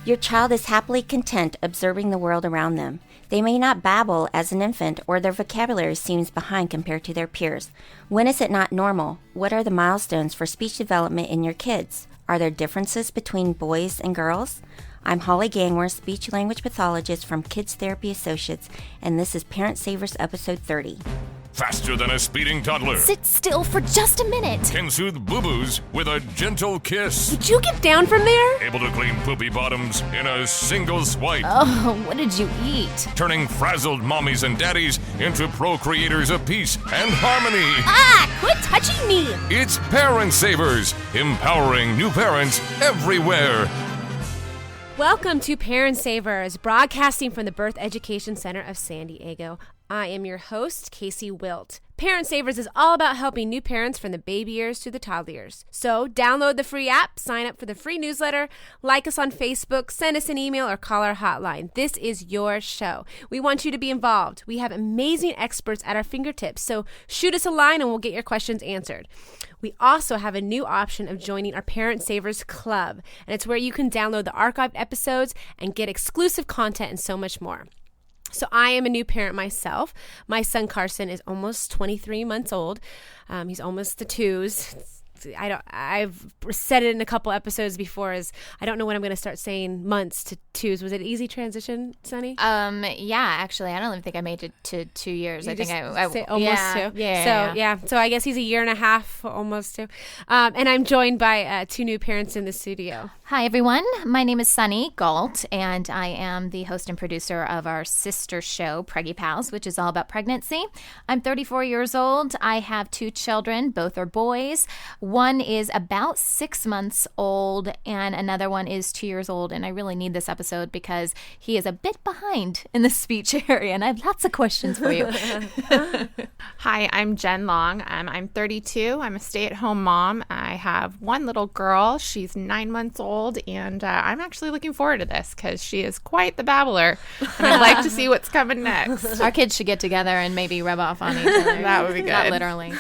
Your child is happily content observing the world around them. They may not babble as an infant, or their vocabulary seems behind compared to their peers. When is it not normal? What are the milestones for speech development in your kids? Are there differences between boys and girls? I'm Holly Gangworth, speech language pathologist from Kids Therapy Associates, and this is Parent Savers episode 30. Faster than a speeding toddler. Sit still for just a minute. Can soothe boo-boos with a gentle kiss. Would you get down from there? Able to clean poopy bottoms in a single swipe. Oh, what did you eat? Turning frazzled mommies and daddies into pro-creators of peace and harmony. Ah, quit touching me. It's Parent Savers, empowering new parents everywhere. Welcome to Parent Savers, broadcasting from the Birth Education Center of San Diego. I am your host, Casey Wilt. Parent Savers is all about helping new parents from the baby years to the toddler years. So download the free app, sign up for the free newsletter, like us on Facebook, send us an email, or call our hotline. This is your show. We want you to be involved. We have amazing experts at our fingertips, so shoot us a line and we'll get your questions answered. We also have a new option of joining our Parent Savers Club, and it's where you can download the archived episodes and get exclusive content and so much more. So I am a new parent myself. My son Carson is almost 23 months old. He's almost the twos. I've said it in a couple episodes before. I don't know when I'm going to start saying months to twos. Was it an easy transition, Sunny? Yeah, actually, I don't even think I made it to 2 years. You I think I say almost two. Yeah. So I guess he's a year and a half, almost two. And I'm joined by two new parents in the studio. Hi, everyone. My name is Sunny Galt, and I am the host and producer of our sister show, Preggy Pals, which is all about pregnancy. I'm 34 years old. I have 2 children. Both are boys. One is about 6 months old, and another one is 2 years old. And I really need this episode because he is a bit behind in the speech area, and I have lots of questions for you. Hi, I'm Jen Long. I'm 32. I'm a stay-at-home mom. I have one little girl. She's 9 months old, and I'm actually looking forward to this because she is quite the babbler, and I'd like to see what's coming next. Our kids should get together and maybe rub off on each other. That would be good. Not literally.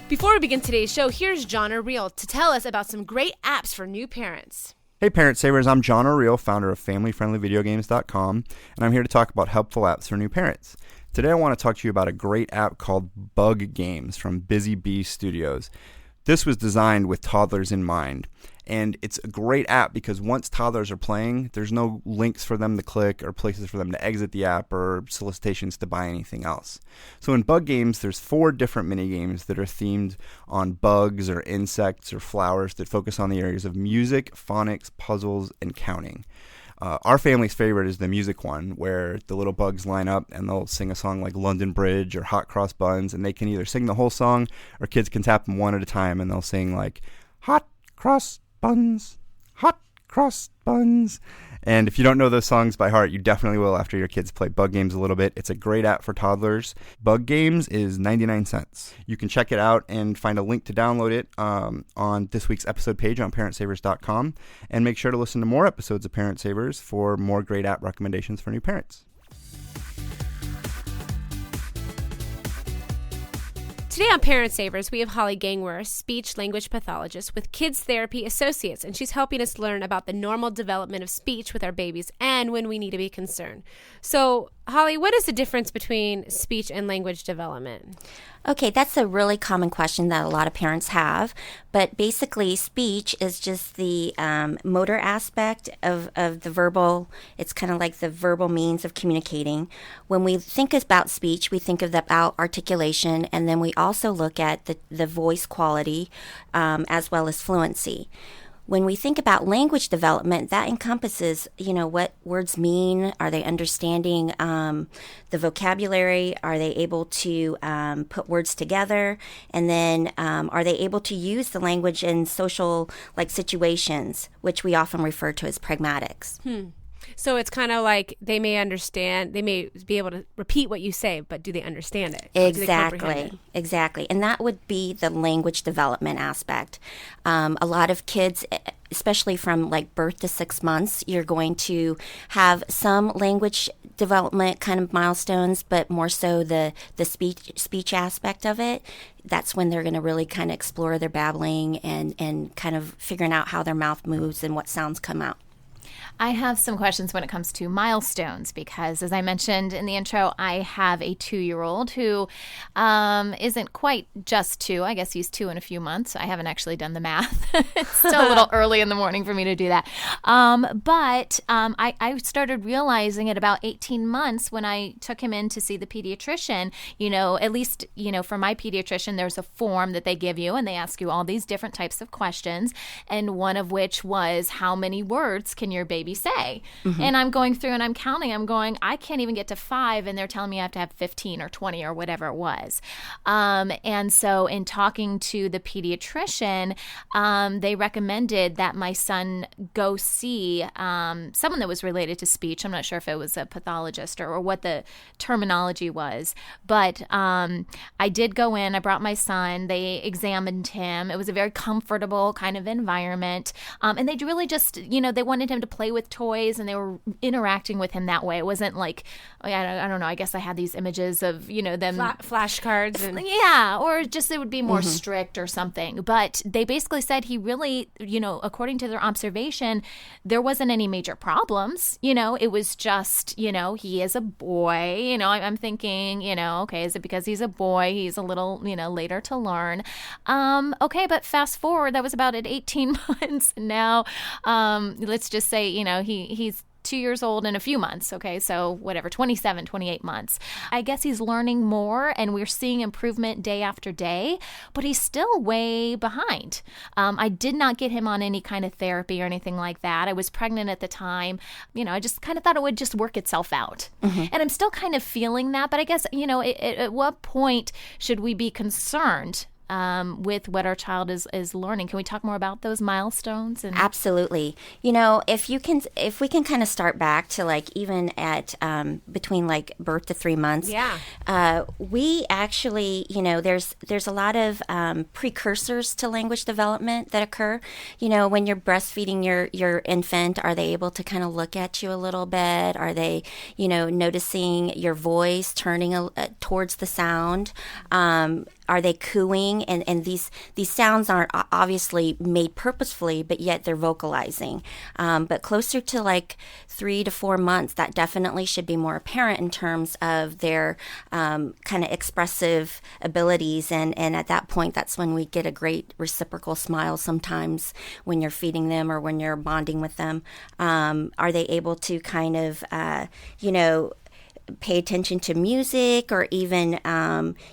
Before we begin today's show, here's John O'Reilly to tell us about some great apps for new parents. Hey Parent Savers, I'm John O'Reilly, founder of FamilyFriendlyVideoGames.com, and I'm here to talk about helpful apps for new parents. Today I want to talk to you about a great app called Bug Games from Busy Bee Studios. This was designed with toddlers in mind, and it's a great app because once toddlers are playing, there's no links for them to click or places for them to exit the app or solicitations to buy anything else. So in Bug Games, there's 4 different mini games that are themed on bugs or insects or flowers that focus on the areas of music, phonics, puzzles, and counting. Our family's favorite is the music one, where the little bugs line up and they'll sing a song like London Bridge or Hot Cross Buns, and they can either sing the whole song or kids can tap them one at a time and they'll sing like Hot Cross Buns, Hot Cross Buns. And if you don't know those songs by heart, you definitely will after your kids play Bug Games a little bit. It's a great app for toddlers. Bug Games is 99 cents. You can check it out and find a link to download it on this week's episode page on parentsavers.com. And make sure to listen to more episodes of Parent Savers for more great app recommendations for new parents. Today on Parent Savers, we have Holly Gangworth, speech language pathologist with Kids Therapy Associates, and she's helping us learn about the normal development of speech with our babies and when we need to be concerned. So, Holly, what is the difference between speech and language development? Okay, that's a really common question that a lot of parents have, but basically speech is just the motor aspect of the verbal. It's kind of like the verbal means of communicating. When we think about speech, we think about articulation, and then we also look at the voice quality as well as fluency. When we think about language development, that encompasses, what words mean. Are they understanding the vocabulary? Are they able to put words together? And then are they able to use the language in social situations, which we often refer to as pragmatics? So it's kind of like they may understand, they may be able to repeat what you say, but do they understand it? Exactly. And that would be the language development aspect. A lot of kids especially from like birth to 6 months, you're going to have some language development kind of milestones, but more so the speech aspect of it. That's when they're going to really kind of explore their babbling and kind of figuring out how their mouth moves and what sounds come out. I have some questions when it comes to milestones because, as I mentioned in the intro, I have a 2-year-old who isn't quite just 2. I guess he's 2 in a few months. I haven't actually done the math. It's still a little early in the morning for me to do that. But I started realizing at about 18 months when I took him in to see the pediatrician, at least, for my pediatrician, there's a form that they give you and they ask you all these different types of questions. And one of which was, how many words can your baby say? And I'm going through and I'm counting. I'm going, I can't even get to 5, and they're telling me I have to have 15 or 20 or whatever it was. And so in talking to the pediatrician, they recommended that my son go see someone that was related to speech. I'm not sure if it was a pathologist or what the terminology was, but I did go in. I brought my son. They examined him. It was a very comfortable kind of environment. And they really just, they wanted him to play with toys, and they were interacting with him that way. It wasn't like, I don't know, I guess I had these images of, them. Flashcards. And... Yeah, or just it would be more strict or something. But they basically said he really, according to their observation, there wasn't any major problems. It was just, he is a boy. I'm thinking, okay, is it because he's a boy? He's a little, later to learn. Okay, but fast forward, that was about at 18 months. Now, let's just say, he's 2 years old in a few months. Okay, so whatever, 27, 28 months. I guess he's learning more, and we're seeing improvement day after day, but he's still way behind. I did not get him on any kind of therapy or anything like that. I was pregnant at the time. I just kind of thought it would just work itself out. And I'm still kind of feeling that, but I guess, at what point should we be concerned with what our child is learning? Can we talk more about those milestones? Absolutely. If we can kind of start back to like even at between like birth to 3 months. Yeah. We actually, there's a lot of precursors to language development that occur. When you're breastfeeding your infant, are they able to kind of look at you a little bit? Are they, noticing your voice turning towards the sound? Are they cooing? And these sounds aren't obviously made purposefully, but yet they're vocalizing. But closer to like 3 to 4 months, that definitely should be more apparent in terms of their kind of expressive abilities. And at that point, that's when we get a great reciprocal smile sometimes when you're feeding them or when you're bonding with them. Are they able to kind of, pay attention to music, or even,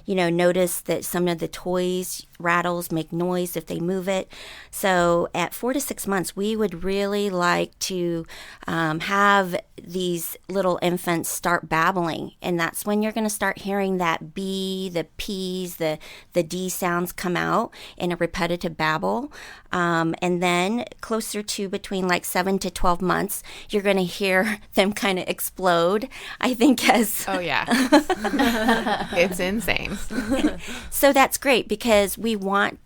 notice that some of the toys rattles make noise if they move it. So at 4 to 6 months, we would really like to have these little infants start babbling. And that's when you're going to start hearing that B, the P's, the D sounds come out in a repetitive babble. And then closer to between like 7 to 12 months, you're going to hear them kind of explode, I think, as... Oh, yeah. It's insane. So that's great, because we want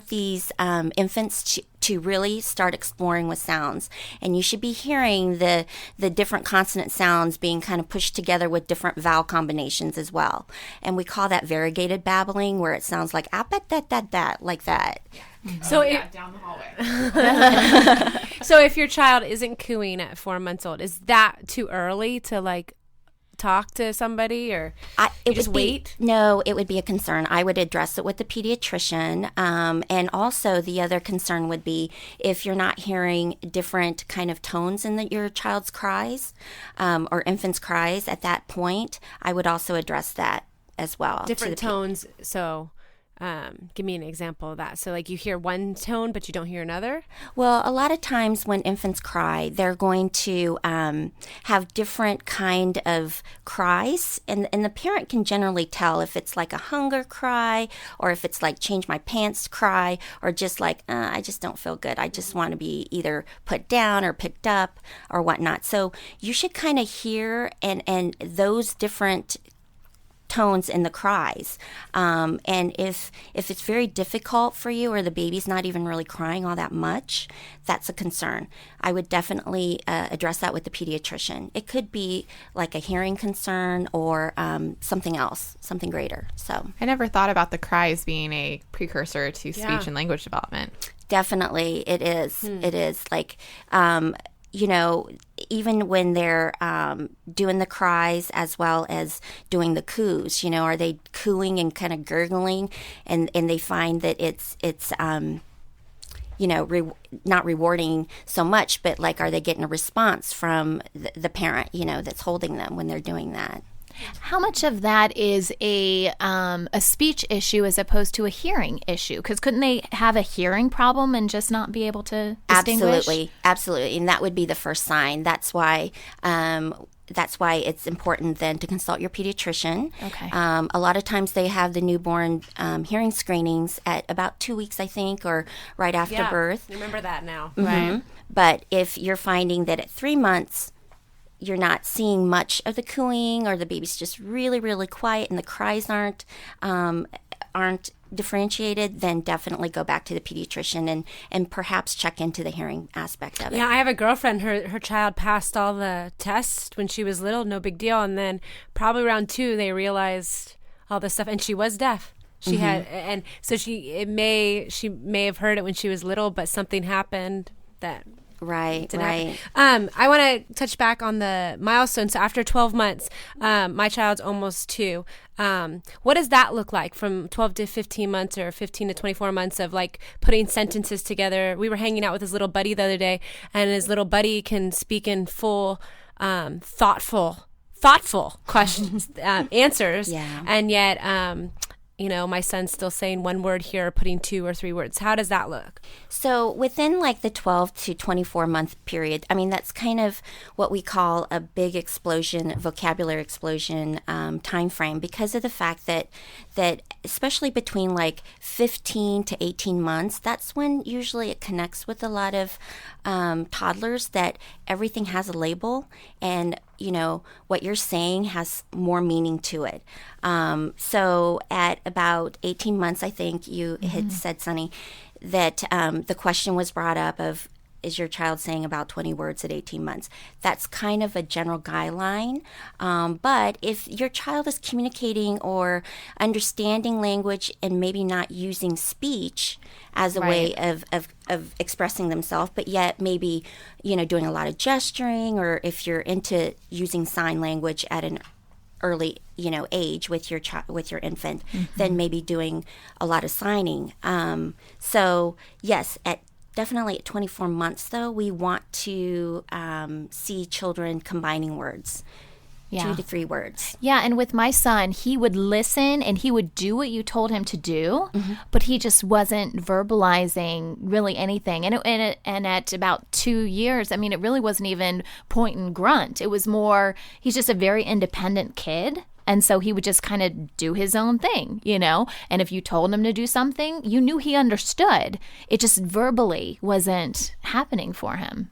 these infants to really start exploring with sounds, and you should be hearing the different consonant sounds being kind of pushed together with different vowel combinations as well. And we call that variegated babbling, where it sounds like that, like that. So down the hallway. So if your child isn't cooing at 4 months old, is that too early to like talk to somebody, or just wait? No, it would be a concern. I would address it with the pediatrician. And also the other concern would be if you're not hearing different kind of tones in your child's cries or infant's cries at that point, I would also address that as well. Different tones. So give me an example of that. So like you hear one tone, but you don't hear another? Well, a lot of times when infants cry, they're going to have different kind of cries. And the parent can generally tell if it's like a hunger cry, or if it's like change my pants cry, or just like, I just don't feel good. I just want to be either put down or picked up or whatnot. So you should kind of hear and those different tones in the cries. And if it's very difficult for you, or the baby's not even really crying all that much, that's a concern. I would definitely address that with the pediatrician. It could be like a hearing concern or something else, something greater. So I never thought about the cries being a precursor to speech and language development. definitely it is. It is like, even when they're doing the cries as well as doing the coos, are they cooing and kind of gurgling, and they find that it's not rewarding so much, but like, are they getting a response from the parent, that's holding them when they're doing that? How much of that is a speech issue as opposed to a hearing issue? Because couldn't they have a hearing problem and just not be able to distinguish? Absolutely, and that would be the first sign. That's why it's important then to consult your pediatrician. Okay. A lot of times they have the newborn hearing screenings at about 2 weeks, I think, or right after birth. Remember that now. Right. But if you're finding that at 3 months you're not seeing much of the cooing, or the baby's just really, really quiet and the cries aren't differentiated, then definitely go back to the pediatrician and perhaps check into the hearing aspect of it. Yeah, I have a girlfriend, her child passed all the tests when she was little, no big deal. And then probably around 2, they realized all this stuff, and she was deaf. She had, and so she may have heard it when she was little, but something happened that Right. I want to touch back on the milestones. So after 12 months, my child's almost 2. What does that look like from 12 to 15 months or 15 to 24 months of like putting sentences together? We were hanging out with his little buddy the other day, and his little buddy can speak in full, thoughtful questions, answers. Yeah. And yet, my son's still saying one word here, putting 2 or 3 words. How does that look? So within like the 12 to 24 month period, I mean, that's kind of what we call a big explosion, vocabulary explosion time frame, because of the fact that especially between like 15 to 18 months, that's when usually it connects with a lot of toddlers, that everything has a label, and what you're saying has more meaning to it. So at about 18 months, I think you had said, Sunny, that the question was brought up of, is your child saying about 20 words at 18 months? That's kind of a general guideline. But if your child is communicating or understanding language and maybe not using speech as a way of expressing themselves, but yet maybe, doing a lot of gesturing, or if you're into using sign language at an early, age with your with your infant, then maybe doing a lot of signing. So yes, definitely at 24 months, though, we want to see children combining words. 2 to 3 words. Yeah, and with my son, he would listen and he would do what you told him to do, but he just wasn't verbalizing really anything. And at about 2 years, I mean, it really wasn't even point and grunt. It was more, he's just a very independent kid. And so he would just kind of do his own thing, And if you told him to do something, you knew he understood. It just verbally wasn't happening for him,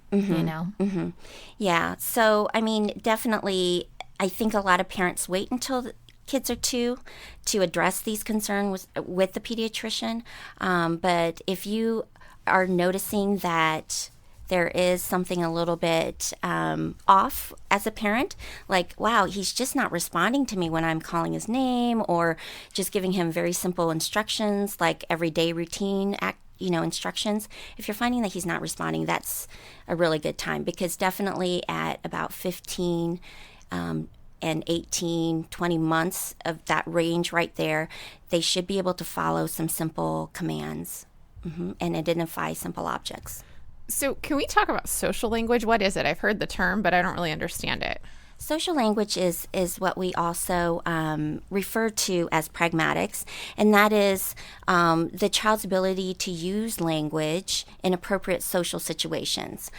Yeah. So, I mean, definitely, I think a lot of parents wait until the kids are 2 to address these concerns with the pediatrician. But if you are noticing that there is something a little bit off as a parent, like, wow, he's just not responding to me when I'm calling his name, or just giving him very simple instructions, like everyday routine instructions. If you're finding that he's not responding, that's a really good time, because definitely at about 15 and 18, 20 months of that range right there, they should be able to follow some simple commands and identify simple objects. So can we talk about social language? What is it? I've heard the term, but I don't really understand it. Social language is what we also refer to as pragmatics, and that is the child's ability to use language in appropriate social situations.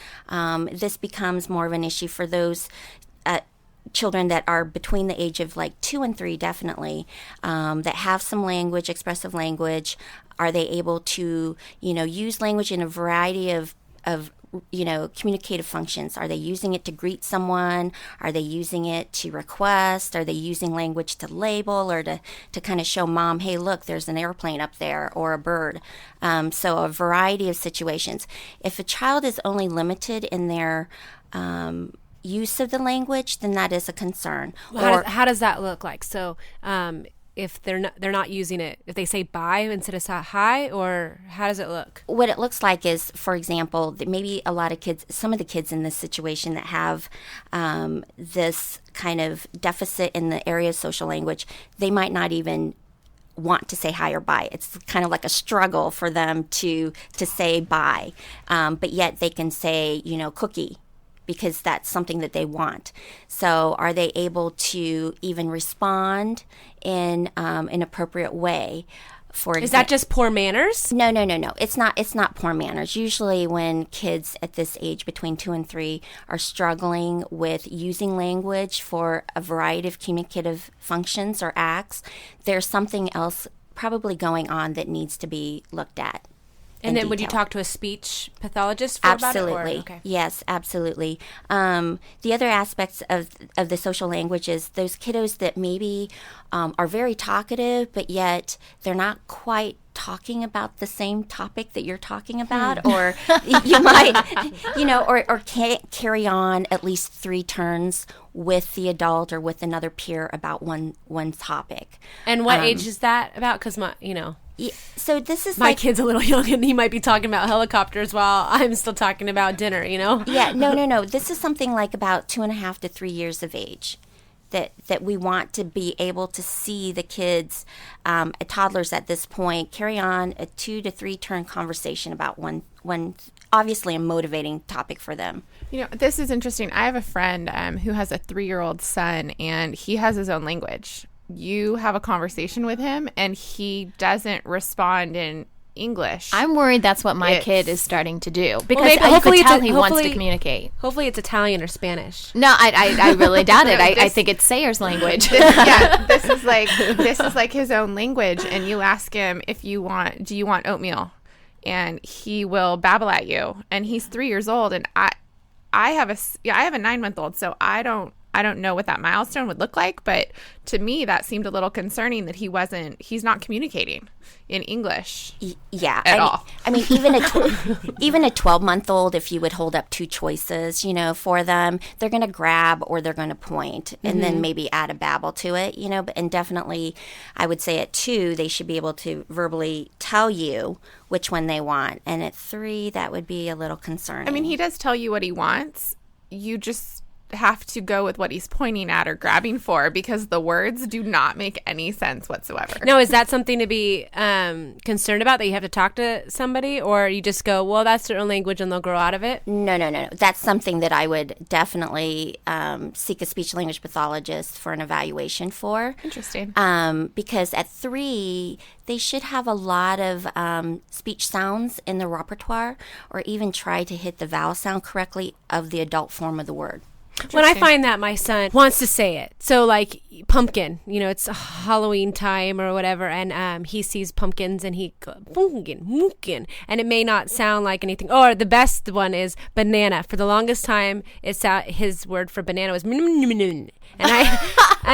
This becomes more of an issue for those children that are between the age of like 2 and 3, definitely, that have some language, expressive language. Are they able to, use language in a variety of of communicative functions. Are they using it to greet someone? Are they using it to request? Are they using language to label or to kind of show mom, hey, look, there's an airplane up there or a bird? So a variety of situations. If a child is only limited in their use of the language, then that is a concern. Well, how does that look like? So if they're not using it, if they say bye instead of say hi, or how does it look? What it looks like is, for example, that maybe some of the kids in this situation that have this kind of deficit in the area of social language, they might not even want to say hi or bye. It's kind of like a struggle for them to say bye, but yet they can say, cookie, because that's something that they want. So are they able to even respond in an appropriate way? Is that just poor manners? No. It's not poor manners. Usually when kids at this age between 2 and 3 are struggling with using language for a variety of communicative functions or acts, there's something else probably going on that needs to be looked at. And then would you talk to a speech pathologist about it? Absolutely. Okay. Yes, absolutely. The other aspects of the social language is those kiddos that maybe are very talkative, but yet they're not quite talking about the same topic that you're talking about, or you might, or can't carry on at least 3 turns with the adult or with another peer about one topic. And what age is that about? Because so this is my kid's a little young, and he might be talking about helicopters while I'm still talking about dinner. Yeah, no. This is something like about 2.5 to 3 years of age. That we want to be able to see the kids, toddlers at this point, carry on a 2 to 3 turn conversation about one obviously a motivating topic for them. This is interesting. I have a friend who has a 3-year-old son, and he has his own language. You have a conversation with him, and he doesn't respond in English. I'm worried that's what my kid is starting to do, because I could tell he wants to communicate. Hopefully it's Italian or Spanish. No, I really doubt it. I think it's Sayer's language. This is like his own language, and you ask him do you want oatmeal, and he will babble at you. And he's 3 years old, and I have a 9-month-old, so I don't know what that milestone would look like, but to me that seemed a little concerning that he's not communicating in English at all. I mean, even a 12-month-old, if you would hold up 2 choices, for them, they're going to grab or they're going to point, and then maybe add a babble to it, and definitely I would say at 2, they should be able to verbally tell you which one they want. And at 3, that would be a little concerning. I mean, he does tell you what he wants. You just have to go with what he's pointing at or grabbing for, because the words do not make any sense whatsoever. Now, is that something to be concerned about, that you have to talk to somebody, or you just go, well, that's their own language and they'll grow out of it? No. That's something that I would definitely seek a speech language pathologist for an evaluation for. Interesting. Because at 3, they should have a lot of speech sounds in the repertoire, or even try to hit the vowel sound correctly of the adult form of the word. When I find that my son wants to say it, so like pumpkin, it's Halloween time or whatever, and he sees pumpkins and he goes, pumpkin, and it may not sound like anything. Or the best one is banana. For the longest time, his word for banana was and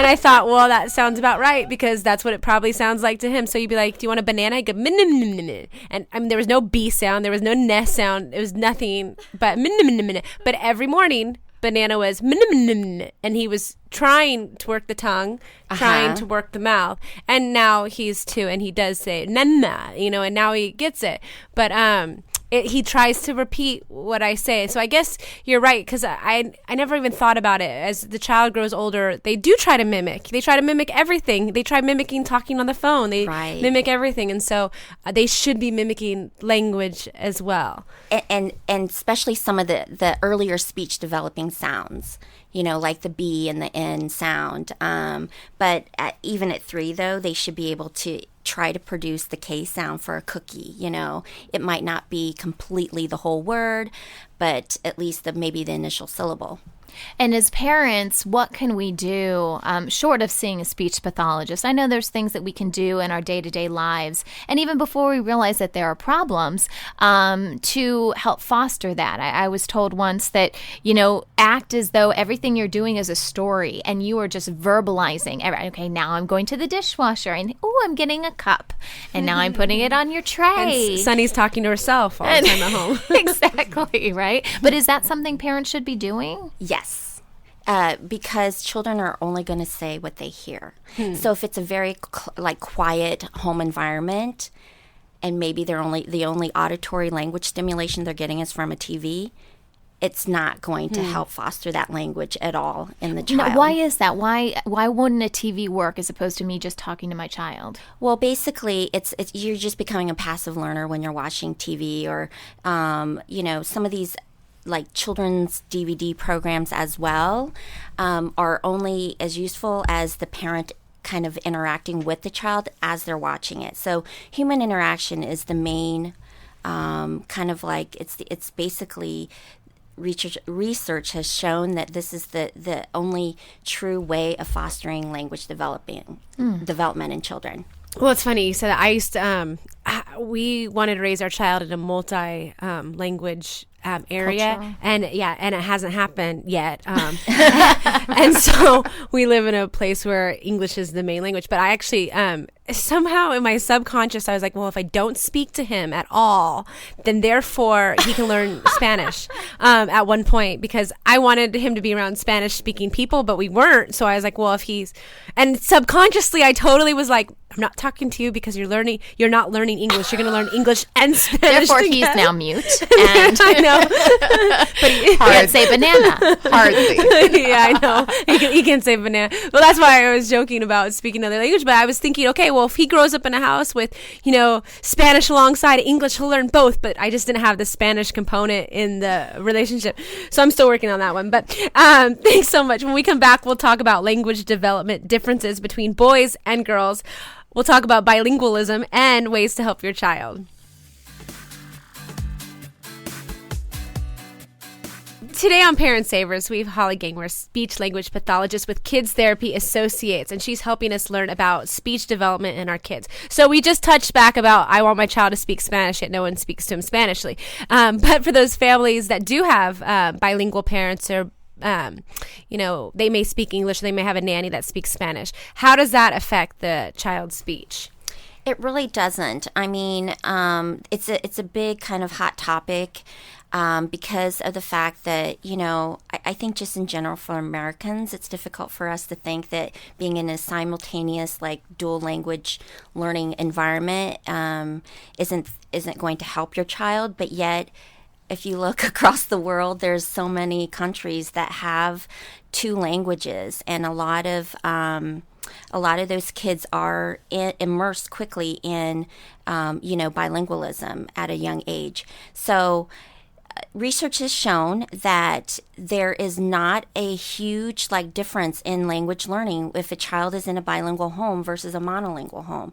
I thought, well, that sounds about right, because that's what it probably sounds like to him. So you'd be like, do you want a banana? He'd go, and I mean, there was no B sound, there was no ness sound, it was nothing but but every morning, banana was and he was trying to work the tongue, trying to work the mouth. And now he's 2 and he does say nana, and now he gets it. But he tries to repeat what I say. So I guess you're right, because I never even thought about it. As the child grows older, they do try to mimic. They try to mimic everything. They try mimicking talking on the phone. They mimic everything. And so they should be mimicking language as well. And especially some of the earlier speech developing sounds, like the B and the N sound. But even at 3, though, they should be able to try to produce the K sound for a cookie. It might not be completely the whole word, but at least maybe the initial syllable. And as parents, what can we do short of seeing a speech pathologist? I know there's things that we can do in our day-to-day lives, and even before we realize that there are problems, to help foster that. I was told once that, act as though everything you're doing is a story, and you are just verbalizing. Okay, now I'm going to the dishwasher, and I'm getting a cup, and now I'm putting it on your tray. And Sunny's talking to herself all the time at home. Exactly, right? But is that something parents should be doing? Yes. Because children are only going to say what they hear. So if it's a very quiet home environment, and maybe the only auditory language stimulation they're getting is from a TV, it's not going to help foster that language at all in the child. Now, why is that? Why wouldn't a TV work as opposed to me just talking to my child? Well, basically, it's you're just becoming a passive learner when you're watching TV, or some of these like children's DVD programs as well are only as useful as the parent kind of interacting with the child as they're watching it. So human interaction is the main kind of like it's basically research has shown that this is the only true way of fostering language development in children. Well, it's funny you said that. I used to, we wanted to raise our child in a multi-language area, Cultural. and it hasn't happened yet. And so we live in a place where English is the main language. But I actually, somehow in my subconscious, I was like, well, if I don't speak to him at all, then therefore he can learn Spanish at one point, because I wanted him to be around Spanish-speaking people, but we weren't. So I was like, well, and subconsciously, I totally was like, I'm not talking to you because you're not learning English. You're going to learn English and Spanish. Therefore, together. he's now mute. And I know. But he can't say banana. Hardly. yeah, I know. He can say banana. Well, that's why I was joking about speaking another language. But I was thinking, okay, well, if he grows up in a house with, Spanish alongside English, he'll learn both. But I just didn't have the Spanish component in the relationship. So I'm still working on that one. But thanks so much. When we come back, we'll talk about language development differences between boys and girls. We'll talk about bilingualism and ways to help your child. Today on Parent Savers, we have Holly Gangwer, speech language pathologist with Kids Therapy Associates, and she's helping us learn about speech development in our kids. So we just touched back about I want my child to speak Spanish, yet no one speaks to him Spanishly. But for those families that do have bilingual parents, or they may speak English, they may have a nanny that speaks Spanish. How does that affect the child's speech? It really doesn't. I mean, it's a big kind of hot topic because of the fact that, I think just in general for Americans, it's difficult for us to think that being in a simultaneous, like dual language learning environment isn't going to help your child. But yet, if you look across the world, there's so many countries that have two languages, and a lot of those kids are immersed quickly in, bilingualism at a young age. So research has shown that there is not a huge difference in language learning if a child is in a bilingual home versus a monolingual home.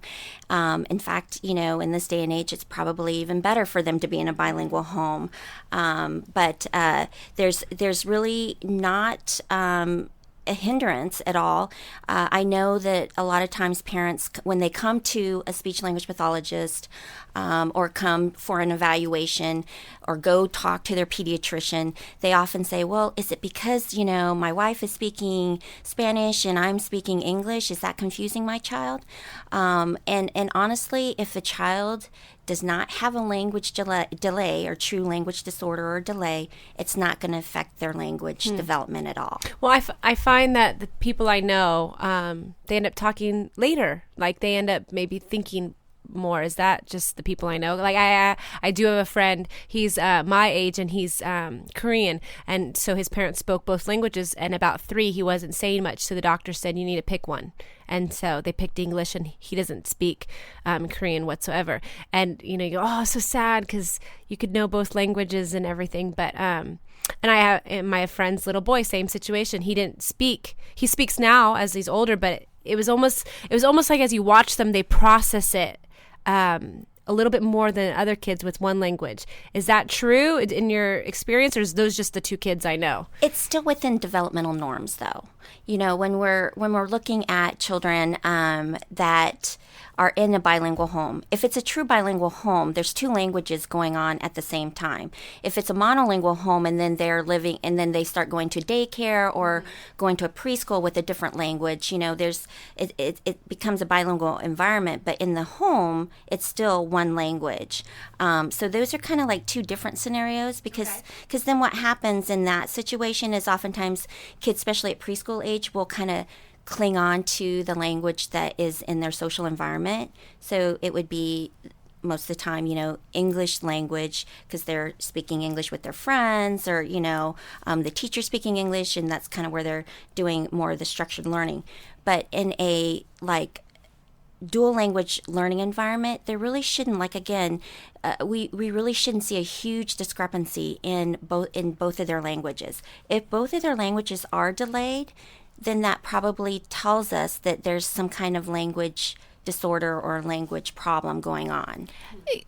In fact, in this day and age, it's probably even better for them to be in a bilingual home. But there's really not a hindrance at all. I know that a lot of times parents, when they come to a speech language pathologist or come for an evaluation or go talk to their pediatrician, they often say, well, is it because, my wife is speaking Spanish and I'm speaking English? Is that confusing my child? And honestly, if a child does not have a language delay or true language disorder or delay, it's not going to affect their language development at all. Well, I find that the people I know, they end up talking later. Like they end up maybe thinking more. Is that just the people I know? Like I do have a friend, he's my age and he's Korean, and so his parents spoke both languages, and about 3 he wasn't saying much, so the doctor said you need to pick one, and so they picked English, and he doesn't speak Korean whatsoever. And you go, oh, so sad, because you could know both languages and everything. But and I have my friend's little boy, same situation. He didn't speak. He speaks now as he's older, but it was almost like as you watch them, they process it a little bit more than other kids with one language. Is that true in your experience, or is those just the two kids I know? It's still within developmental norms, though. When we're looking at children that are in a bilingual home, if it's a true bilingual home, there's two languages going on at the same time. If it's a monolingual home and then they start going to daycare or going to a preschool with a different language, it becomes a bilingual environment. But in the home, it's still one language. So those are kind of like two different scenarios because then what happens in that situation is oftentimes kids, especially at preschool age, will kind of cling on to the language that is in their social environment. So it would be most of the time, English language because they're speaking English with their friends or, the teacher speaking English, and that's kind of where they're doing more of the structured learning. But in a dual language learning environment, there really shouldn't, we really shouldn't see a huge discrepancy in both of their languages. If both of their languages are delayed, then that probably tells us that there's some kind of language disorder or language problem going on.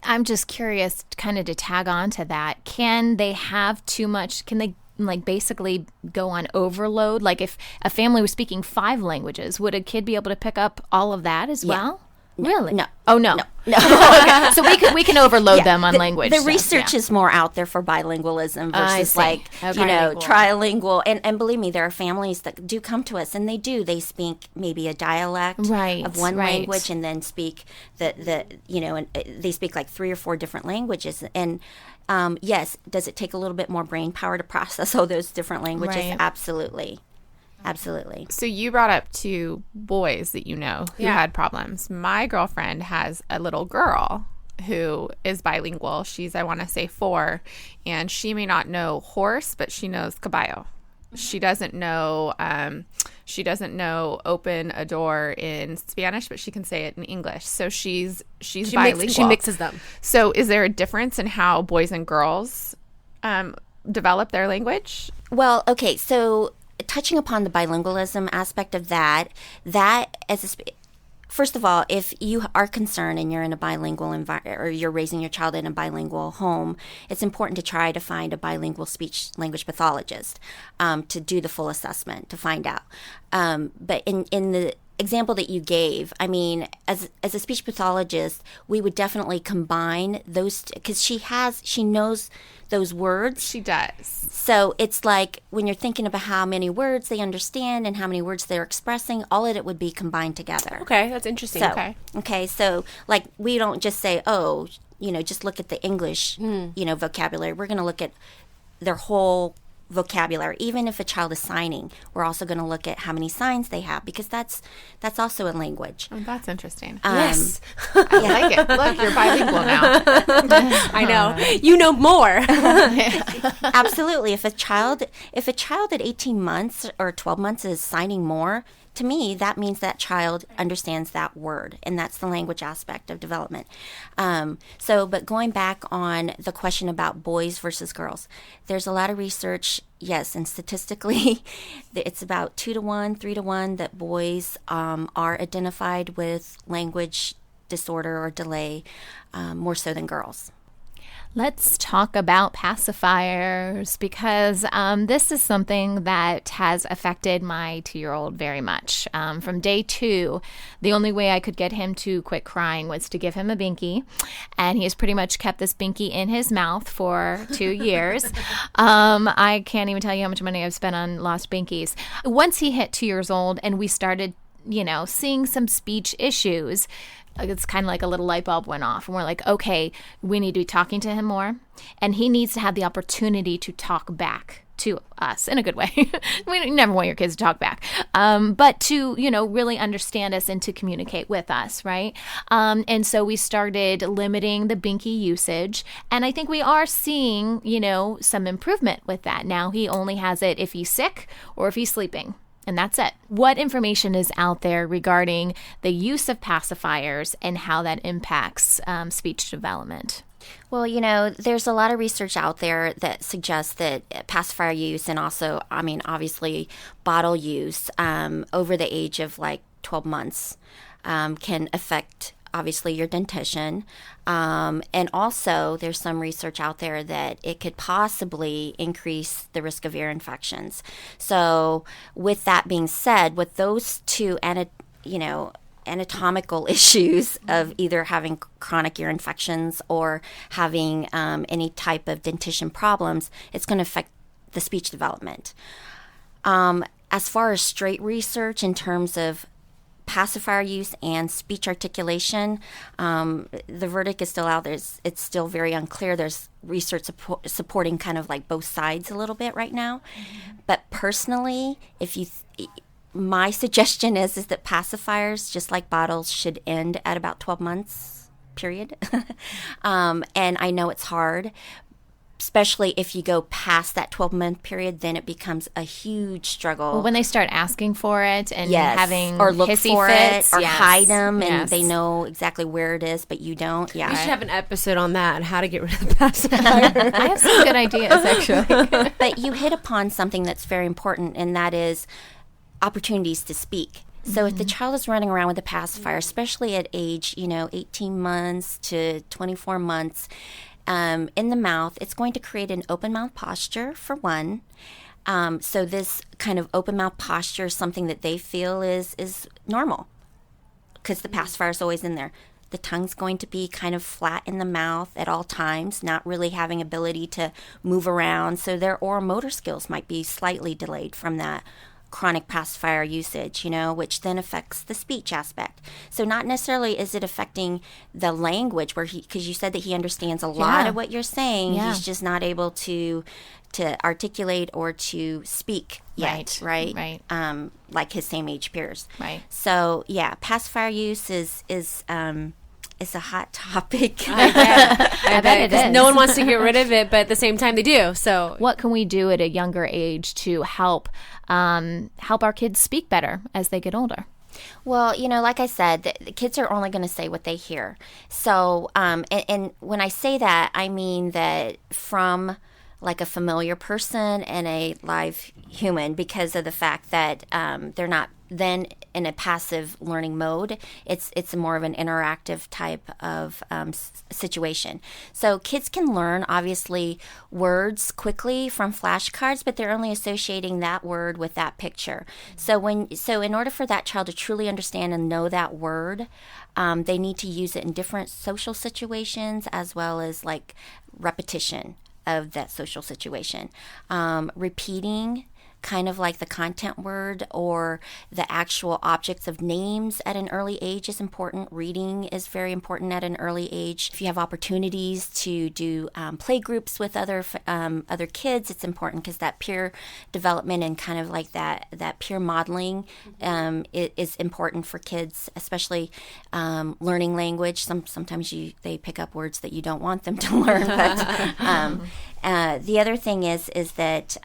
I'm just curious kind of to tag on to that. Can they have too much? Can they basically go on overload? Like if a family was speaking 5 languages, would a kid be able to pick up all of that as well? Really? No. Oh, no. No. Okay. So we can overload them on language. The research is more out there for bilingualism versus trilingual. And believe me, there are families that do come to us and they speak maybe a dialect of one language and then speak and they speak like 3 or 4 different languages. And yes, does it take a little bit more brain power to process all those different languages? Right. Absolutely. Absolutely. So you brought up 2 boys that who had problems. My girlfriend has a little girl who is bilingual. She's, I want to say 4, and she may not know horse, but she knows caballo. She doesn't know open a door in Spanish, but she can say it in English. So she's bilingual. She mixes them. So is there a difference in how boys and girls develop their language? Well, okay, so touching upon the bilingualism aspect of that first of all, if you are concerned and you're in a bilingual environment or you're raising your child in a bilingual home, it's important to try to find a bilingual speech language pathologist to do the full assessment to find out. But in the example that you gave, I mean, as a speech pathologist, we would definitely combine those because she knows those words. She does. So it's like when you're thinking about how many words they understand and how many words they're expressing, all of it would be combined together. Okay, that's interesting. Okay, so like we don't just say, just look at the English, vocabulary. We're going to look at their whole vocabulary. Even if a child is signing, we're also going to look at how many signs they have because that's also a language. Oh, that's interesting. Yes. I like it. Look, you're bilingual now. I know. You know more. Absolutely. If a child at 18 months or 12 months is signing more, to me, that means that child understands that word, and that's the language aspect of development. But going back on the question about boys versus girls, there's a lot of research, yes, and statistically, it's about 2 to 1, 3 to 1 that boys are identified with language disorder or delay more so than girls. Let's talk about pacifiers because this is something that has affected my 2-year-old very much. From day 2, the only way I could get him to quit crying was to give him a binky, and he has pretty much kept this binky in his mouth for 2 years. I can't even tell you how much money I've spent on lost binkies. Once he hit 2 years old and we started, seeing some speech issues, it's kind of like a little light bulb went off and we're like, okay, we need to be talking to him more and he needs to have the opportunity to talk back to us in a good way. We never want your kids to talk back, but to, really understand us and to communicate with us, right? And so we started limiting the binky usage, and I think we are seeing, some improvement with that. Now he only has it if he's sick or if he's sleeping. And that's it. What information is out there regarding the use of pacifiers and how that impacts speech development? Well, there's a lot of research out there that suggests that pacifier use and also, obviously bottle use over the age of 12 months can affect obviously your dentition. And also, there's some research out there that it could possibly increase the risk of ear infections. So, with that being said, with those two, anatomical issues of either having chronic ear infections or having any type of dentition problems, it's going to affect the speech development. As far as straight research in terms of pacifier use and speech articulation, the verdict is still out there. It's still very unclear. There's research supporting kind of like both sides a little bit right now. But personally, my suggestion is that pacifiers, just like bottles, should end at about 12 months, period. And I know it's hard, especially if you go past that 12-month period, then it becomes a huge struggle. Well, when they start asking for it and yes. having or look hissy for fits, it, or yes. hide them, and yes. they know exactly where it is, but you don't. Yeah, we should have an episode on that, how to get rid of the pacifier. I have some good ideas, actually. But you hit upon something that's very important, and that is opportunities to speak. So if the child is running around with a pacifier, especially at age, 18 months to 24 months, in the mouth, it's going to create an open mouth posture, for one. So this kind of open mouth posture is something that they feel is normal because the pacifier is always in there. The tongue's going to be kind of flat in the mouth at all times, not really having ability to move around. So their oral motor skills might be slightly delayed from that chronic pacifier usage, which then affects the speech aspect. So not necessarily is it affecting the language because you said that he understands a lot of what you're saying. Yeah. He's just not able to articulate or to speak yet, right? Like his same age peers. Right. So yeah, pacifier use is a hot topic. I bet it is. No one wants to get rid of it, but at the same time they do. So what can we do at a younger age to help our kids speak better as they get older? Well, like I said, the kids are only going to say what they hear. So, and when I say that, I mean that from like a familiar person and a live human, because of the fact that they're not then in a passive learning mode. It's more of an interactive type of situation. So kids can learn, obviously, words quickly from flashcards, but they're only associating that word with that picture. So in order for that child to truly understand and know that word, they need to use it in different social situations as well as like repetition of that social situation. Repeating kind of like the content word or the actual objects of names at an early age is important. Reading is very important at an early age. If you have opportunities to do play groups with other kids, it's important because that peer development and kind of like that peer modeling is important for kids, especially learning language. Sometimes they pick up words that you don't want them to learn. But the other thing is that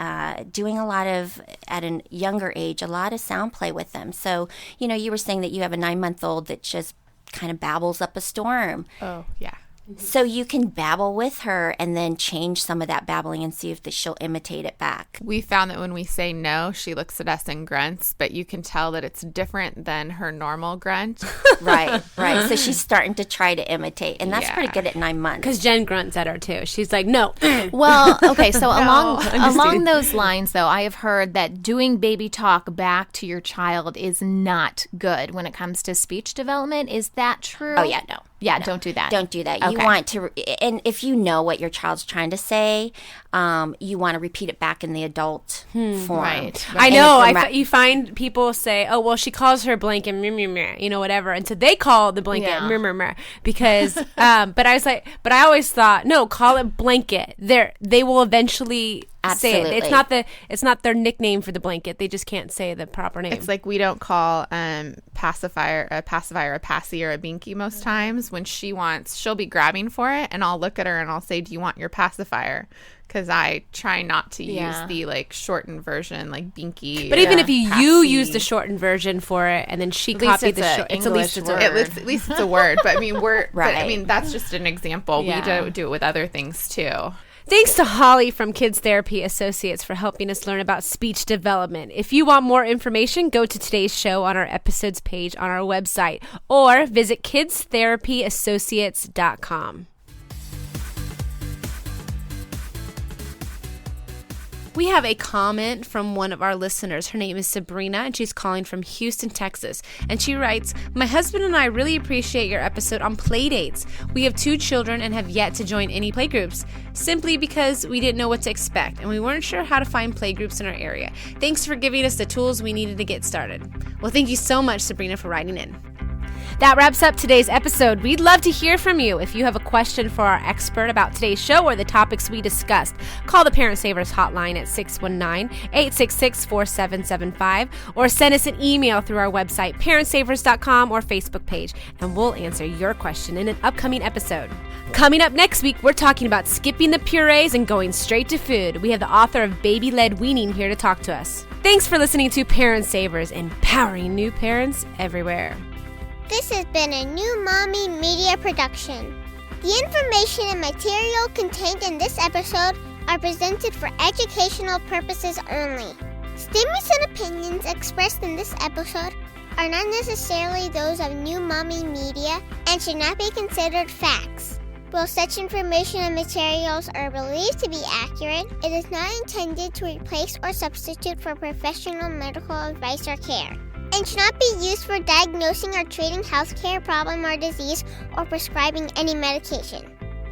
doing a lot of, at a younger age, a lot of sound play with them. So, you were saying that you have a 9-month-old that just kind of babbles up a storm. Oh, yeah. So you can babble with her and then change some of that babbling and see if she'll imitate it back. We found that when we say no, she looks at us and grunts, but you can tell that it's different than her normal grunt. Right. So she's starting to try to imitate, and that's pretty good at 9 months. Because Jen grunts at her too. She's like, no. Well, okay, so along those lines, though, I have heard that doing baby talk back to your child is not good when it comes to speech development. Is that true? Oh, yeah, no. Yeah, don't do that. Don't do that. Okay. You want to, and if you know what your child's trying to say, you want to repeat it back in the adult form. Right. I know. You find people say, "Oh, well, she calls her blanket meh, meh, meh," whatever, and so they call the blanket meh, meh, meh, because. But I was like, I always thought, no, call it blanket. They will eventually. Absolutely. Say it. It's not their nickname for the blanket. They just can't say the proper name. It's like we don't call pacifier a passy or a binky most times. When she wants, she'll be grabbing for it, and I'll look at her and I'll say, "Do you want your pacifier?" Because I try not to use the like shortened version, like binky. But even if you use the shortened version for it, and then she copied the short, at least it's a word. But I mean, but I mean that's just an example. Yeah. We do it with other things too. Thanks to Holly from Kids Therapy Associates for helping us learn about speech development. If you want more information, go to today's show on our episodes page on our website or visit kidstherapyassociates.com. We have a comment from one of our listeners. Her name is Sabrina, and she's calling from Houston, Texas. And she writes, "My husband and I really appreciate your episode on play dates. We have 2 children and have yet to join any playgroups, simply because we didn't know what to expect, and we weren't sure how to find playgroups in our area. Thanks for giving us the tools we needed to get started." Well, thank you so much, Sabrina, for writing in. That wraps up today's episode. We'd love to hear from you. If you have a question for our expert about today's show or the topics we discussed, call the Parent Savers hotline at 619-866-4775 or send us an email through our website, parentsavers.com, or Facebook page, and we'll answer your question in an upcoming episode. Coming up next week, we're talking about skipping the purees and going straight to food. We have the author of Baby-Led Weaning here to talk to us. Thanks for listening to Parent Savers, empowering new parents everywhere. This has been a New Mommy Media production. The information and material contained in this episode are presented for educational purposes only. Statements and opinions expressed in this episode are not necessarily those of New Mommy Media and should not be considered facts. While such information and materials are believed to be accurate, it is not intended to replace or substitute for professional medical advice or care, and should not be used for diagnosing or treating healthcare problem or disease or prescribing any medication.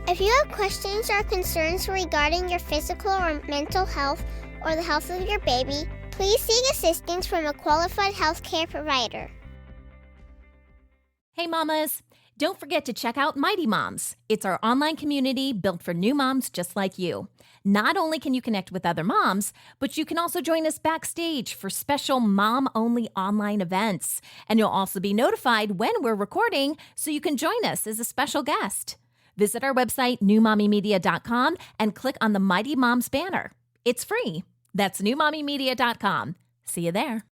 If you have questions or concerns regarding your physical or mental health or the health of your baby, please seek assistance from a qualified healthcare provider. Hey mamas, don't forget to check out Mighty Moms. It's our online community built for new moms just like you. Not only can you connect with other moms, but you can also join us backstage for special mom-only online events. And you'll also be notified when we're recording so you can join us as a special guest. Visit our website, newmommymedia.com, and click on the Mighty Moms banner. It's free. That's newmommymedia.com. See you there.